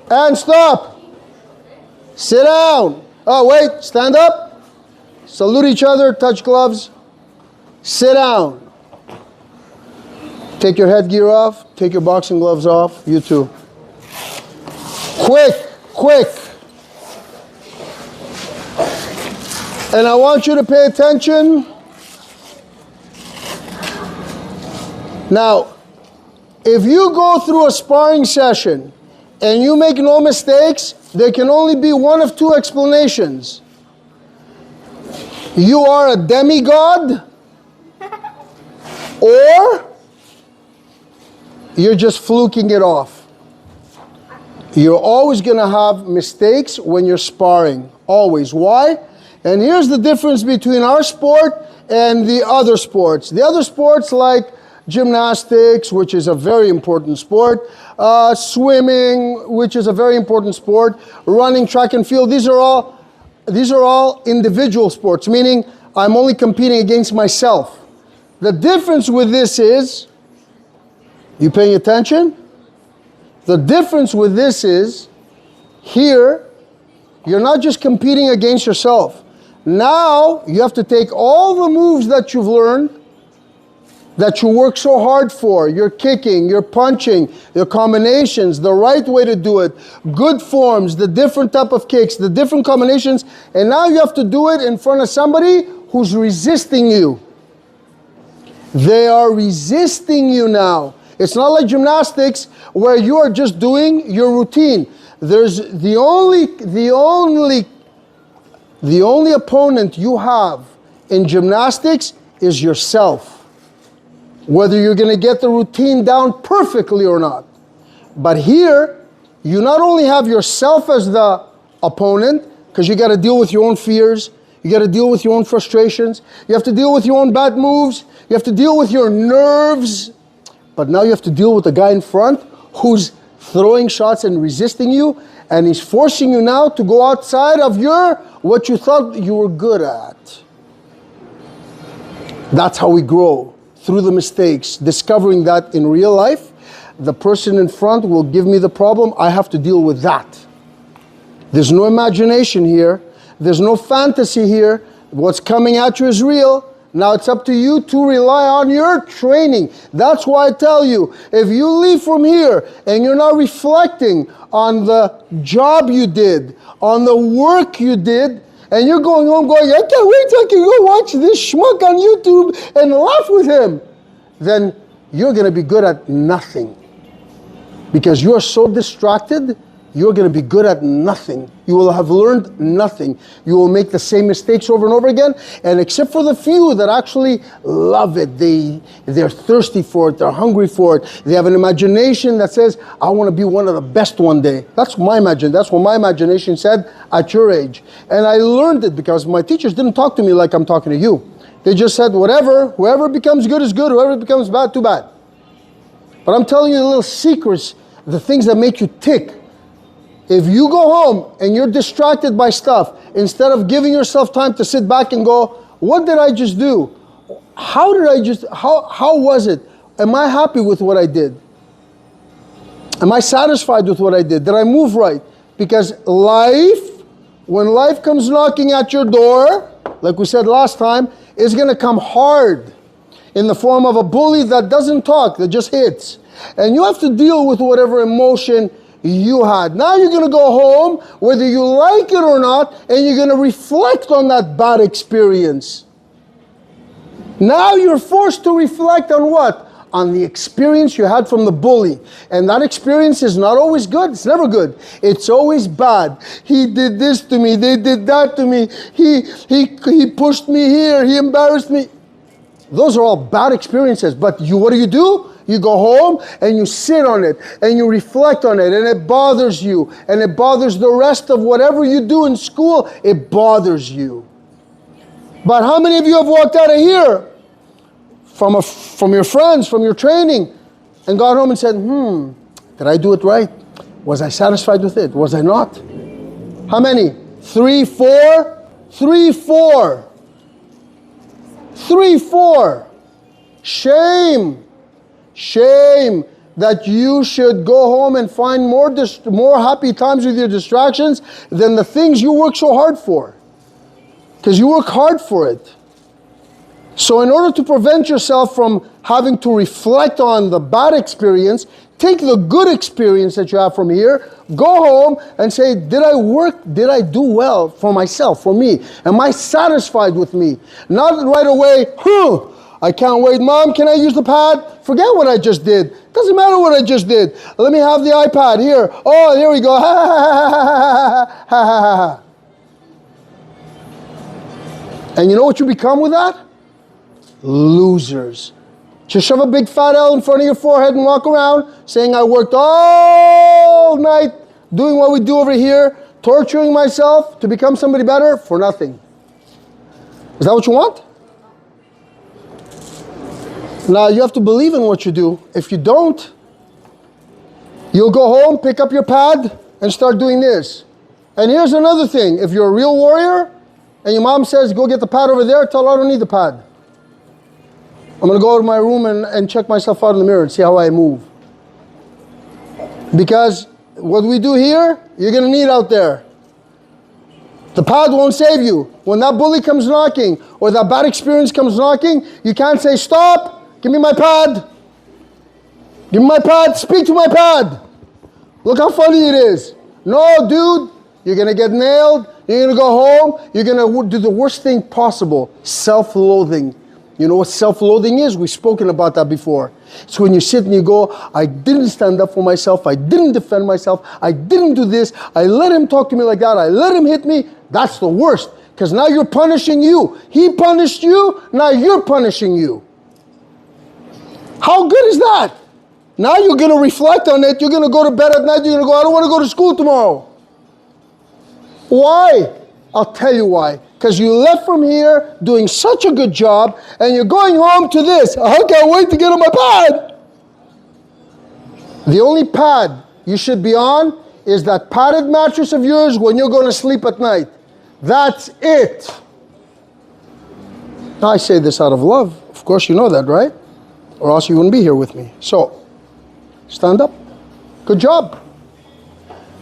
And stop. Sit down. Oh, wait. Stand up. Salute each other. Touch gloves. Sit down. Take your headgear off. Take your boxing gloves off. You too. Quick. Quick. And I want you to pay attention. Now, if you go through a sparring session and you make no mistakes, there can only be one of two explanations. You are a demigod, or you're just fluking it off. You're always going to have mistakes when you're sparring. Always. Why? And here's the difference between our sport and the other sports. The other sports like gymnastics, which is a very important sport, swimming, which is a very important sport, running, track and field, these are all individual sports, meaning I'm only competing against myself. The difference with this is, you paying attention? The difference with this is, here, you're not just competing against yourself. Now, you have to take all the moves that you've learned, that you work so hard for, your kicking, your punching, your combinations, the right way to do it, good forms, the different type of kicks, the different combinations, and now you have to do it in front of somebody who's resisting you. They are resisting you now. It's not like gymnastics where you are just doing your routine. There's the only opponent you have in gymnastics is yourself. Whether you're going to get the routine down perfectly or not. But here, you not only have yourself as the opponent, because you got to deal with your own fears, you got to deal with your own frustrations, you have to deal with your own bad moves, you have to deal with your nerves, but now you have to deal with the guy in front who's throwing shots and resisting you, and he's forcing you now to go outside of what you thought you were good at. That's how we grow. Through the mistakes, discovering that in real life, the person in front will give me the problem, I have to deal with that. There's no imagination here, there's no fantasy here, what's coming at you is real. Now it's up to you to rely on your training. That's why I tell you, if you leave from here and you're not reflecting on the job you did, on the work you did, and you're going home going, I can't wait till I can go watch this schmuck on YouTube and laugh with him, then you're going to be good at nothing. Because you are so distracted, you're going to be good at nothing. You will have learned nothing. You will make the same mistakes over and over again. And except for the few that actually love it, they're thirsty for it, they're hungry for it. They have an imagination that says, I want to be one of the best one day. That's my imagination. That's what my imagination said at your age. And I learned it because my teachers didn't talk to me like I'm talking to you. They just said, whatever, whoever becomes good is good, whoever becomes bad, too bad. But I'm telling you the little secrets, the things that make you tick. If you go home and you're distracted by stuff, instead of giving yourself time to sit back and go, what did I just do? How was it? Am I happy with what I did? Am I satisfied with what I did? Did I move right? Because when life comes knocking at your door, like we said last time, is going to come hard in the form of a bully that doesn't talk, that just hits. And you have to deal with whatever emotion you had. Now you're going to go home, whether you like it or not, and you're going to reflect on that bad experience. Now you're forced to reflect on what? On the experience you had from the bully. And that experience is not always good. It's never good. It's always bad. He did this to me. They did that to me. He pushed me here. He embarrassed me. Those are all bad experiences. But what do? You go home and you sit on it and you reflect on it, and it bothers you, and it bothers the rest of whatever you do in school. It bothers you. But how many of you have walked out of here from your friends, from your training, and got home and said, did I do it right? Was I satisfied with it? Was I not? How many? 3, 4? 3, 4. 3, 4. Shame. Shame. that you should go home and find more happy times with your distractions than the things you work so hard for. Because you work hard for it. So in order to prevent yourself from having to reflect on the bad experience, take the good experience that you have from here, go home and say, did I do well for myself, for me? Am I satisfied with me? Not right away, I can't wait, Mom, can I use the pad? Forget what I just did. Doesn't matter what I just did. Let me have the iPad here. Oh, there we go. Ha ha ha ha ha ha. And you know what you become with that? Losers. Just shove a big fat L in front of your forehead and walk around saying, I worked all night doing what we do over here, torturing myself to become somebody better for nothing. Is that what you want? Now you have to believe in what you do. If you don't, you'll go home, pick up your pad, and start doing this. And here's another thing. If you're a real warrior, and your mom says, go get the pad over there, tell her I don't need the pad. I'm going to go to my room and check myself out in the mirror and see how I move. Because what we do here, you're going to need out there. The pad won't save you. When that bully comes knocking or that bad experience comes knocking, you can't say, stop, give me my pad. Give me my pad, speak to my pad. Look how funny it is. No, dude, you're going to get nailed. You're going to go home. You're going to do the worst thing possible, self-loathing. You know what self-loathing is? We've spoken about that before. It's when you sit and you go, I didn't stand up for myself. I didn't defend myself. I didn't do this. I let him talk to me like that. I let him hit me. That's the worst. Because now you're punishing you. He punished you. Now you're punishing you. How good is that? Now you're going to reflect on it. You're going to go to bed at night. You're going to go, I don't want to go to school tomorrow. Why? I'll tell you why. Because you left from here doing such a good job, and you're going home to this. I can't wait to get on my pad. The only pad you should be on is that padded mattress of yours when you're going to sleep at night. That's it. I say this out of love. Of course you know that, right? Or else you wouldn't be here with me. So, stand up. Good job.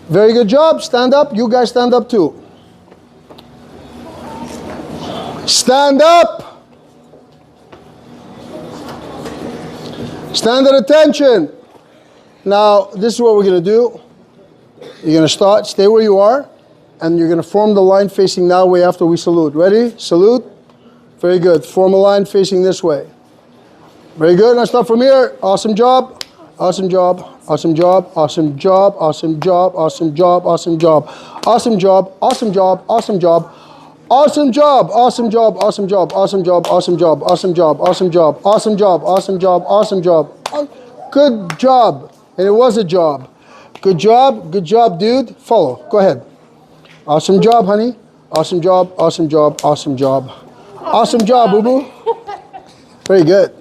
Very good job. Stand up. You guys stand up too. Stand up. Stand at attention. Now, this is what we're going to do. You're going to start, stay where you are, and you're going to form the line facing that way after we salute. Ready? Salute. Very good. Form a line facing this way. Very good. Now start from here. Awesome job. Awesome job. Awesome job. Awesome job. Awesome job. Awesome job. Awesome job. Awesome job. Awesome job. Awesome job. Awesome job, awesome job, awesome job, awesome job, awesome job, awesome job, awesome job, awesome job, awesome job, awesome job. Good job. And it was a job. Good job, dude. Follow. Go ahead. Awesome job, honey. Awesome job, awesome job, awesome job. Awesome job, boo-boo. Very good.